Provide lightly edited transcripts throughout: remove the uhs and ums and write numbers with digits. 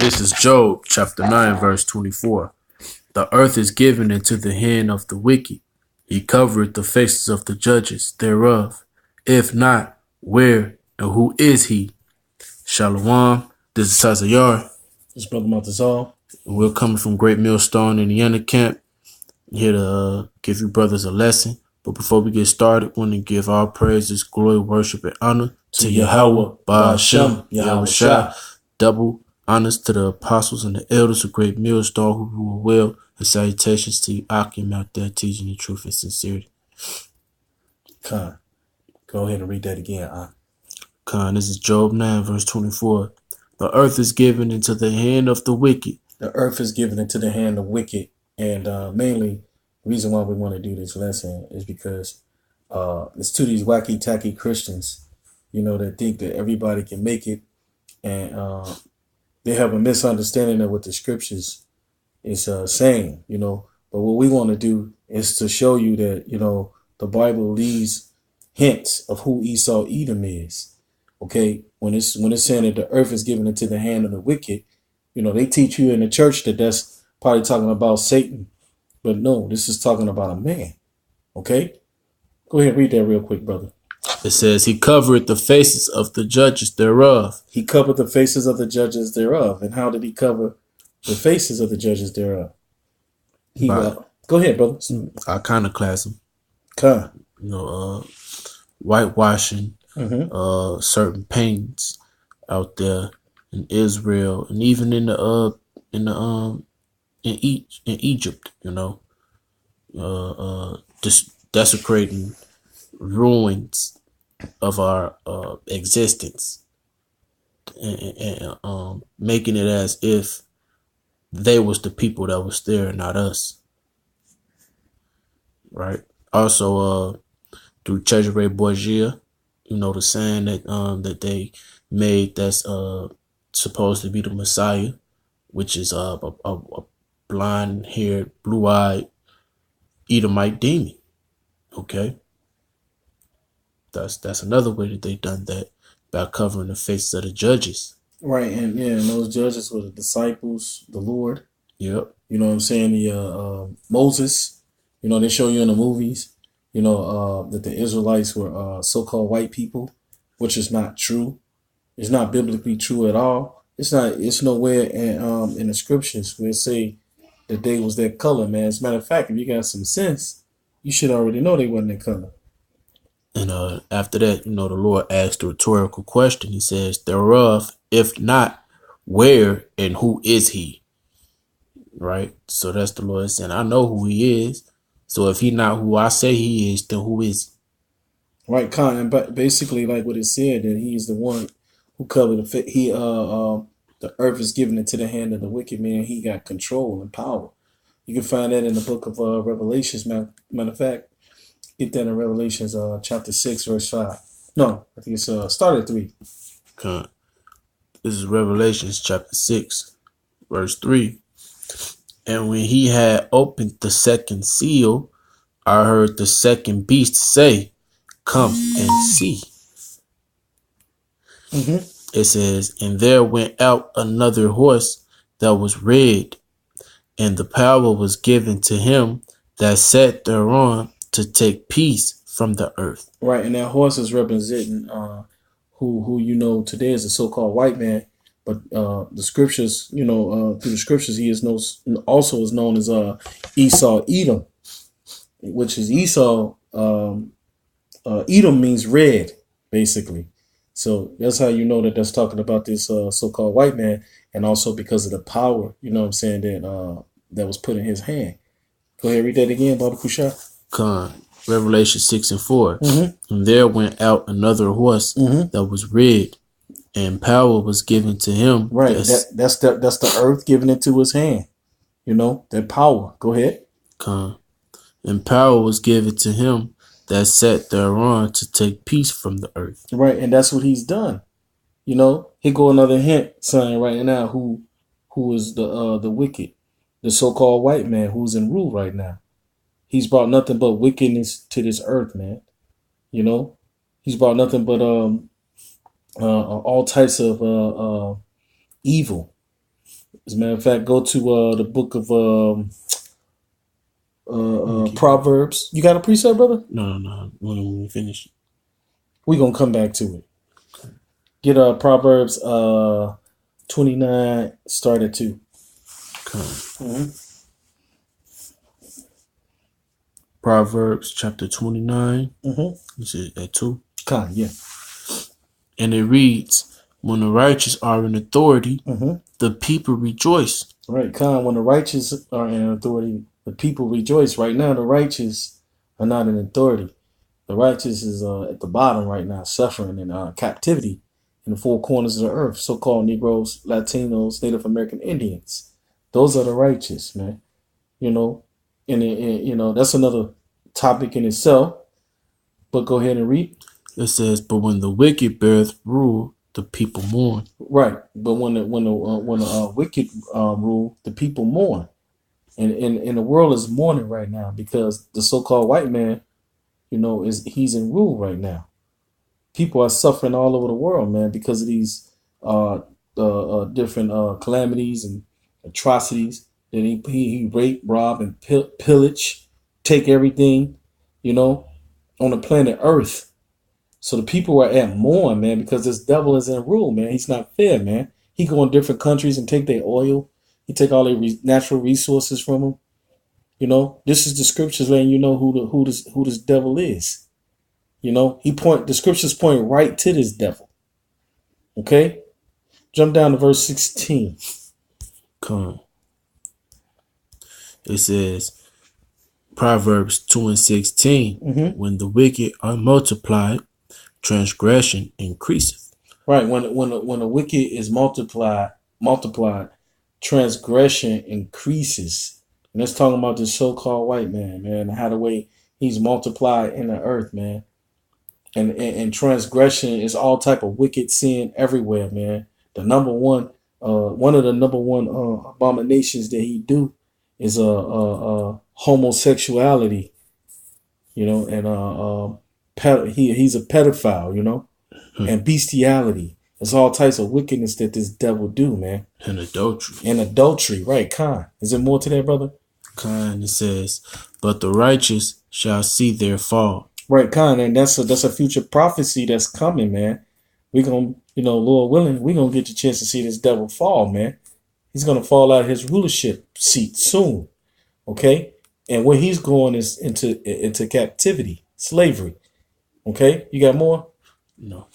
This is Job chapter 9, verse 24. The earth is given into the hand of the wicked. He covereth the faces of the judges thereof. If not, where and who is he? Shalom. This is Tazayar. This is Brother Montezal. We're coming from Great Millstone, Indiana camp. Here to give you brothers a lesson. But before we get started, we want to give all praises, glory, worship, and honor to Yahweh, Ba'ashem, Yahweh Shah. Double honors to the apostles and the elders of Great Millstone who rule well, and salutations to you, Akim, out there teaching the truth and sincerity. Khan, go ahead and read that again. Khan, this is Job 9, verse 24. The earth is given into the hand of the wicked. The earth is given into the hand of wicked. And mainly, the reason why we want to do this lesson is because it's to these wacky tacky Christians, that think that everybody can make it. And they have a misunderstanding of what the scriptures is saying, But what we want to do is to show you that, the Bible leaves hints of who Esau Edom is. Okay, when it's saying that the earth is given into the hand of the wicked, they teach you in the church that that's probably talking about Satan. But no, this is talking about a man. Okay, go ahead and read that real quick, brother. It says, he covered the faces of the judges thereof. He covered the faces of the judges thereof. And how did he cover the faces of the judges thereof? Go ahead, brother. Iconoclasm. Con. Whitewashing certain paintings out there in Israel and even in Egypt, just desecrating ruins of our existence and making it as if they was the people that was there, not us. Right. Also, through Cesare Borgia, the saying that they made that's supposed to be the Messiah, which is a blonde-haired, blue-eyed Edomite demon. Okay, that's another way that they done that, by covering the faces of the judges. Right, and those judges were the disciples, the Lord. Yep. You know what I'm saying? The Moses. They show you in the movies. That the Israelites were so-called white people, which is not true. It's not biblically true at all. It's nowhere in the scriptures where it say that they was that color, man. As a matter of fact, if you got some sense, you should already know they wasn't that color. And after that, the Lord asked a rhetorical question. He says, thereof, if not, where and who is he? Right? So that's the Lord saying, I know who he is. So if he not who I say he is, then who is he? Right, Khan. And basically, like what it said, that he is the one who covered the earth is given into the hand of the wicked man. He got control and power. You can find that in the book of Revelations. Matter of fact, get that in Revelations chapter 6, verse 5. No, I think it's start at 3. Okay. This is Revelations chapter 6, verse 3. And when he had opened the second seal, I heard the second beast say, come and see. It says, and there went out another horse that was red, and the power was given to him that sat thereon to take peace from the earth. Right, and that horse is representing who today is a so-called white man, but the scriptures, through the scriptures, he is also is known as Esau Edom, which is Esau. Edom means red, basically. So that's how you know that that's talking about this so-called white man, and also because of the power, that was put in his hand. Go ahead, read that again, Baba Kusha. Revelation 6 and 4. And there went out another horse that was red, and power was given to him. Right, that's the earth given into his hand. That power. Go ahead. And power was given to him that sat thereon to take peace from the earth. Right, and that's what he's done. Here go another hint, son, right now, who is the wicked, the so-called white man who's in rule right now. He's brought nothing but wickedness to this earth, man. He's brought nothing but all types of evil. As a matter of fact, go to the book of Proverbs. You got a precept, brother? No. When we finish. We're gonna come back to it. Get Proverbs 29, start at 2. Okay. Proverbs chapter 29. This is at 2. Yeah. And it reads, when the righteous are in authority, the people rejoice. Right, when the righteous are in authority, the people rejoice. Right now, the righteous are not in authority. The righteous is at the bottom right now, suffering in captivity in the four corners of the earth. So-called Negroes, Latinos, Native American Indians. Those are the righteous, man. You know, and that's another topic in itself. But go ahead and read. It says, but when the wicked beareth rule, the people mourn. Right, but when the wicked rule, the people mourn, and the world is mourning right now because the so-called white man, he's in rule right now. People are suffering all over the world, man, because of these different calamities and atrocities that he rape, rob, and pillage, take everything, on the planet Earth. So the people are at mourn, man, because this devil is in rule, man. He's not fair, man. He go in different countries and take their oil. He take all their natural resources from them. This is the scriptures letting you know who this devil is. The scriptures point right to this devil. Okay, jump down to verse 16. Come. It says, Proverbs 2:16. When the wicked are multiplied, transgression increaseth. Right. When the wicked is multiplied, transgression increases. And that's talking about the so-called white man, how the way he's multiplied in the earth, man. And transgression is all type of wicked sin everywhere, man. The number one, one of the number one abominations that he do is homosexuality, and he's a pedophile, and bestiality. There's all types of wickedness that this devil do, man. And adultery. Right, Is there more to that, brother? It says, but the righteous shall see their fall. Right, and that's a future prophecy that's coming, man. We're gonna, Lord willing, we're gonna get the chance to see this devil fall, man. He's gonna fall out of his rulership seat soon. Okay? And where he's going is into captivity, slavery. Okay, you got more? No.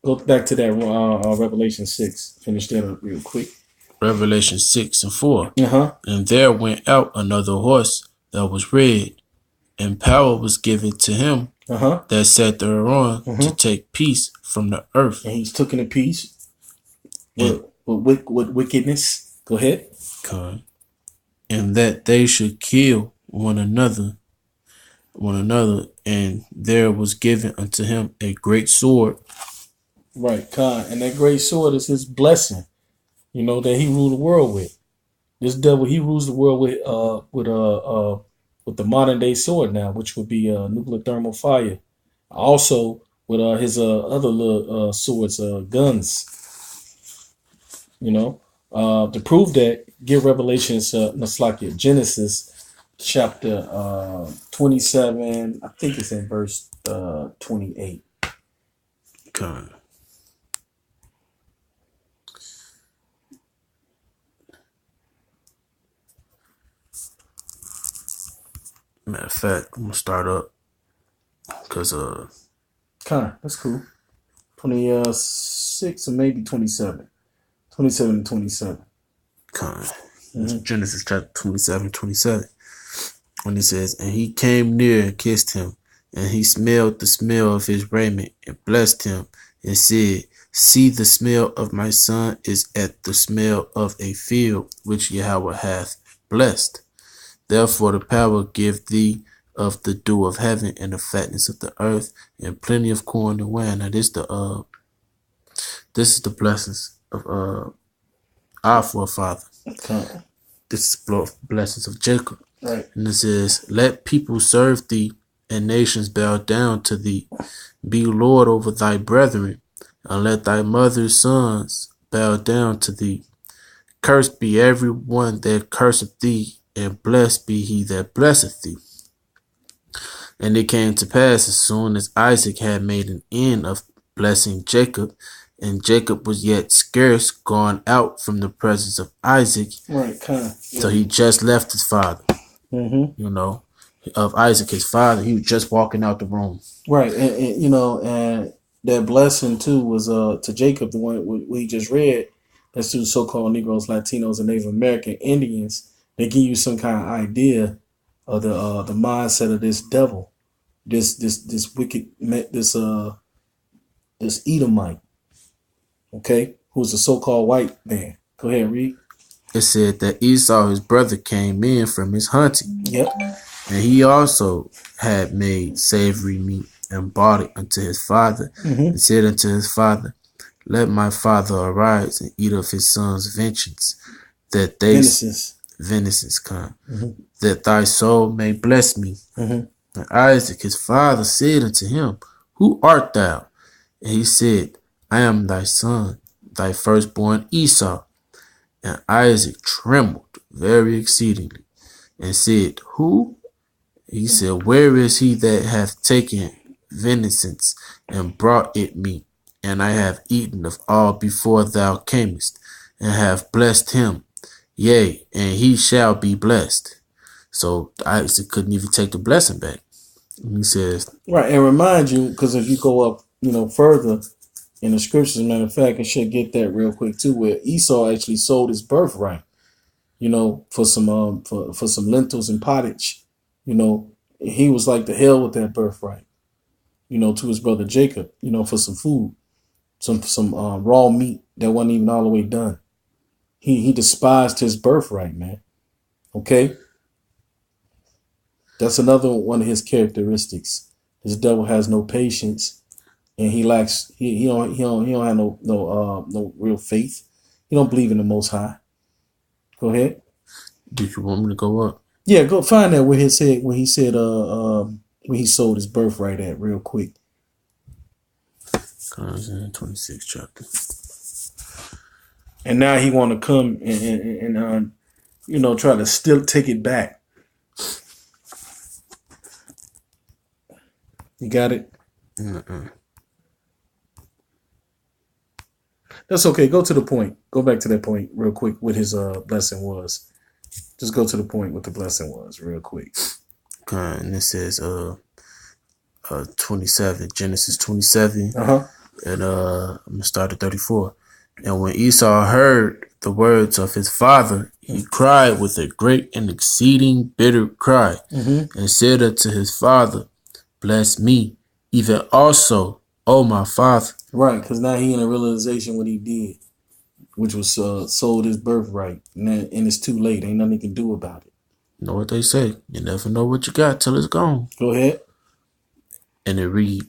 Go back to that Revelation 6. Finish that up real quick. Revelation 6:4. And there went out another horse that was red, and power was given to him that sat thereon to take peace from the earth. And he's taking the peace with wickedness. Go ahead. And that they should kill one another, and there was given unto him a great sword. Right, and that great sword is his blessing, that he ruled the world with. This devil, he rules the world with the modern day sword now, which would be nuclear thermal fire. Also with his other little swords, guns. To prove that, give Revelations, Genesis chapter 27. I think it's in verse 28. Matter of fact, I'm gonna start up because that's cool. 26 or maybe 27. 27 and 27. Genesis chapter 27. When it says, and he came near and kissed him, and he smelled the smell of his raiment and blessed him and said, see, the smell of my son is at the smell of a field which Yahweh hath blessed. Therefore the power give thee of the dew of heaven and the fatness of the earth and plenty of corn and wine. Now this is the blessings of our forefather. This is the blessings of Jacob. Right. And it says, let people serve thee and nations bow down to thee. Be Lord over thy brethren, and let thy mother's sons bow down to thee. cursed be every one that curseth thee, and blessed be he that blesseth thee. And it came to pass, as soon as Isaac had made an end of blessing Jacob, and Jacob was yet scarce gone out from the presence of Isaac, right, so he just left his father, of Isaac, his father. He was just walking out the room. Right, and that blessing too was to Jacob, the one we just read. That's to the so-called Negroes, Latinos, and Native American Indians. They give you some kind of idea of the mindset of this devil, this wicked, this Edomite, okay, who's a so-called white man. Go ahead, read. It said that Esau, his brother, came in from his hunting. Yep. And he also had made savory meat and brought it unto his father, and said unto his father, let my father arise and eat of his son's vengeance, that they vengeance come, that thy soul may bless me. And Isaac his father said unto him, who art thou? And he said, I am thy son, thy firstborn Esau. And Isaac trembled very exceedingly, and said, who? He said, where is he that hath taken vengeance and brought it me? And I have eaten of all before thou camest, and have blessed him. Yea, and he shall be blessed. So Isaac couldn't even take the blessing back. And he says, right, and remind you, because if you go up, further in the scriptures, matter of fact, I should get that real quick too, where Esau actually sold his birthright, for some for some lentils and pottage. He was like, the hell with that birthright, to his brother Jacob, for some food, some raw meat that wasn't even all the way done. He despised his birthright, man. Okay. That's another one of his characteristics. This devil has no patience, and he lacks. He don't have no real faith. He don't believe in the Most High. Go ahead. Do you want me to go up? Yeah, go find that where he said when he sold his birthright at real quick. 26th chapter. And now he want to come and try to still take it back. You got it? That's okay. Go to the point. Go back to that point real quick what his blessing was. Just go to the point what the blessing was real quick. Okay, and it says 27, Genesis 27. And I'm gonna start at 34. And when Esau heard the words of his father, he cried with a great and exceeding bitter cry, and said unto his father, bless me, even also, O my father. Right, because now he in a realization what he did, which was sold his birthright, and it's too late. Ain't nothing he can do about it. You know what they say? You never know what you got till it's gone. Go ahead. And it read,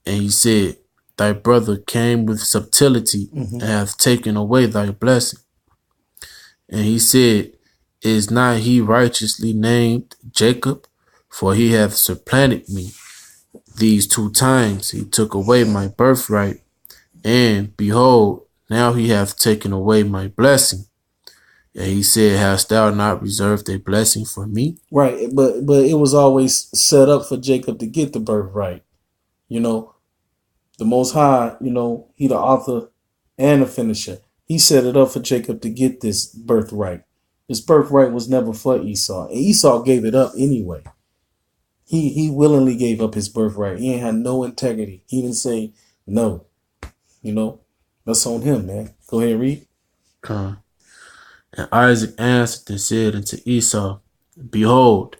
and he said, thy brother came with subtlety and hath taken away thy blessing. And he said, is not he righteously named Jacob? For he hath supplanted me. These 2 times he took away my birthright, and behold, now he hath taken away my blessing. And he said, hast thou not reserved a blessing for me? Right, but it was always set up for Jacob to get the birthright. The Most High, he the author and the finisher. He set it up for Jacob to get this birthright. This birthright was never for Esau. And Esau gave it up anyway. He willingly gave up his birthright. He ain't had no integrity. He didn't say no. That's on him, man. Go ahead and read. And Isaac answered and said unto Esau, behold,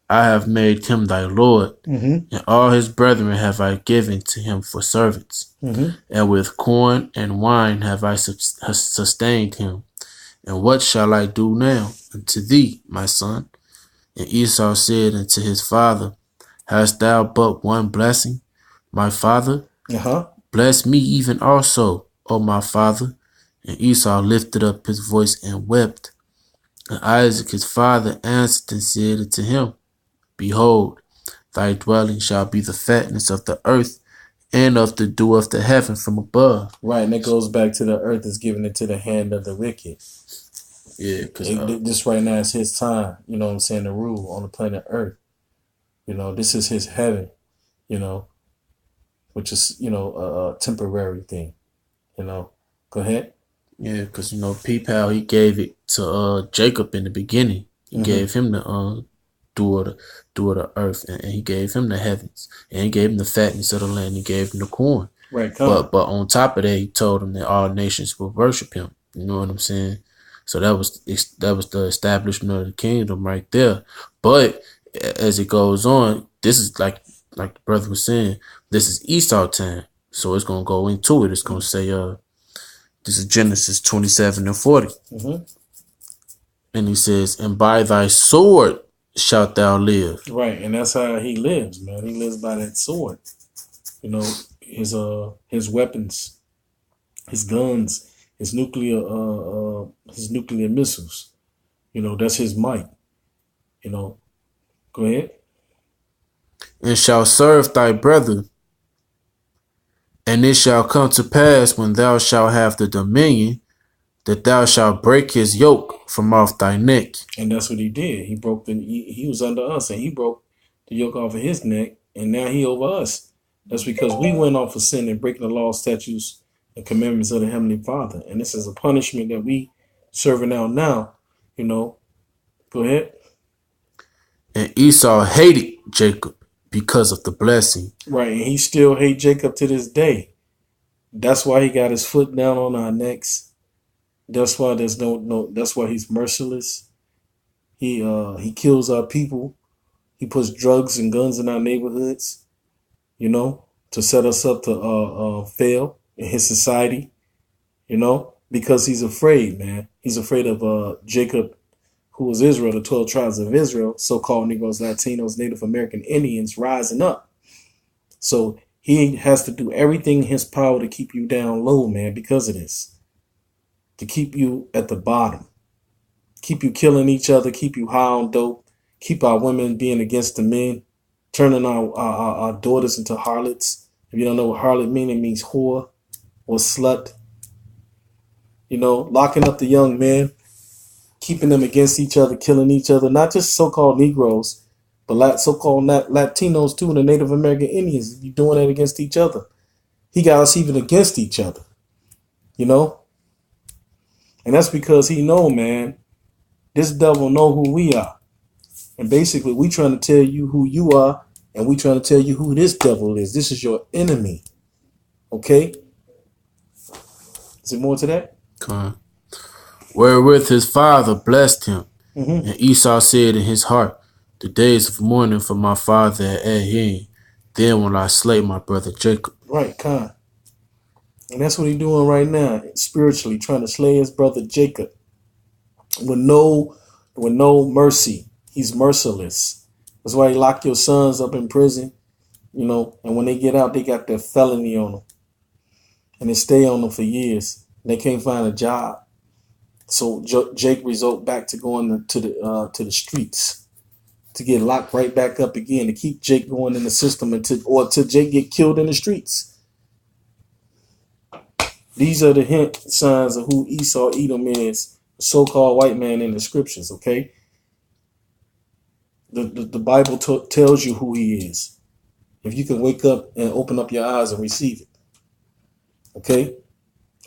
I have made him thy Lord, and all his brethren have I given to him for servants. And with corn and wine have I sustained him. And what shall I do now unto thee, my son? And Esau said unto his father, hast thou but one blessing, my father? Bless me even also, O my father. And Esau lifted up his voice and wept. And Isaac his father answered and said unto him, behold, thy dwelling shall be the fatness of the earth and of the dew of the heaven from above. Right, and it goes back to the earth is given into the hand of the wicked. Yeah, because This right now is his time, you know what I'm saying, to rule on the planet Earth. You know, this is his heaven, you know, which is, you know, a temporary thing, you know. Go ahead. yeah, because you know, peep how he gave it to Jacob in the beginning. He Mm-hmm. gave him the do of the earth, and he gave him the heavens, and he gave him the fatness of the land. He gave him the corn. Right, But on top of that, he told him that all nations will worship him. You know what I'm saying? So that was the establishment of the kingdom right there. But as it goes on, this is like the brother was saying, this is Esau time. So it's gonna go into it. It's gonna say this is Genesis 27 and 40. Mm-hmm. And he says, and by thy sword shalt thou live. Right, and that's how he lives, man. He lives by that sword. You know, his weapons, his guns, his nuclear missiles. You know, that's his might. You know, go ahead. And shall serve thy brethren. And it shall come to pass when thou shalt have the dominion that thou shalt break his yoke from off thy neck. And that's what he did. He was under us, and he broke the yoke off of his neck, and now he over us. That's because we went off of sin and breaking the law, statutes, and commandments of the Heavenly Father. And this is a punishment that we serving out now. You know, go ahead. And Esau hated Jacob because of the blessing. Right, and he still hate Jacob to this day. That's why he got his foot down on our necks. That's why there's no. That's why he's merciless. He kills our people. He puts drugs and guns in our neighborhoods. You know, to set us up to fail in his society. You know, because he's afraid, man. He's afraid of Jacob, who was Israel, the 12 tribes of Israel, so-called Negroes, Latinos, Native American Indians rising up. So he has to do everything in his power to keep you down low, man, because of this. To keep you at the bottom. Keep you killing each other, keep you high on dope, keep our women being against the men, turning our daughters into harlots. If you don't know what harlot means, it means whore or slut. You know, locking up the young men, keeping them against each other, killing each other, not just so-called Negroes, but so-called Latinos too, and the Native American Indians. You doing that against each other. He got us even against each other, you know? And that's because he know, man, this devil know who we are. And basically, we trying to tell you who you are, and we trying to tell you who this devil is. This is your enemy. Okay? Is there more to that? Okay. Wherewith his father blessed him. Mm-hmm. And Esau said in his heart, the days of mourning for my father at hand, then will I slay my brother Jacob. Right, Khan. And that's what he's doing right now, spiritually, trying to slay his brother Jacob with no mercy. He's merciless. That's why he lock your sons up in prison, you know, and when they get out, they got their felony on them. And they stay on them for years. They can't find a job. So Jake resort back to going to the streets, to get locked right back up again, to keep Jake going in the system until Jake get killed in the streets. These are the hint signs of who Esau Edom is, the so-called white man in the scriptures, okay? The Bible tells you who he is. If you can wake up and open up your eyes and receive it, okay?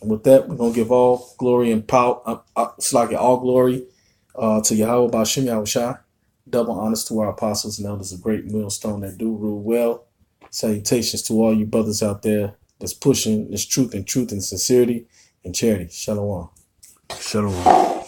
And with that, we're going to give all glory and power, all glory to Yahweh Ba'Shem Yahushua. Double honors to our apostles and elders, a great millstone that do rule well. Salutations to all you brothers out there that's pushing this truth and sincerity and charity. Shalom. Shalom.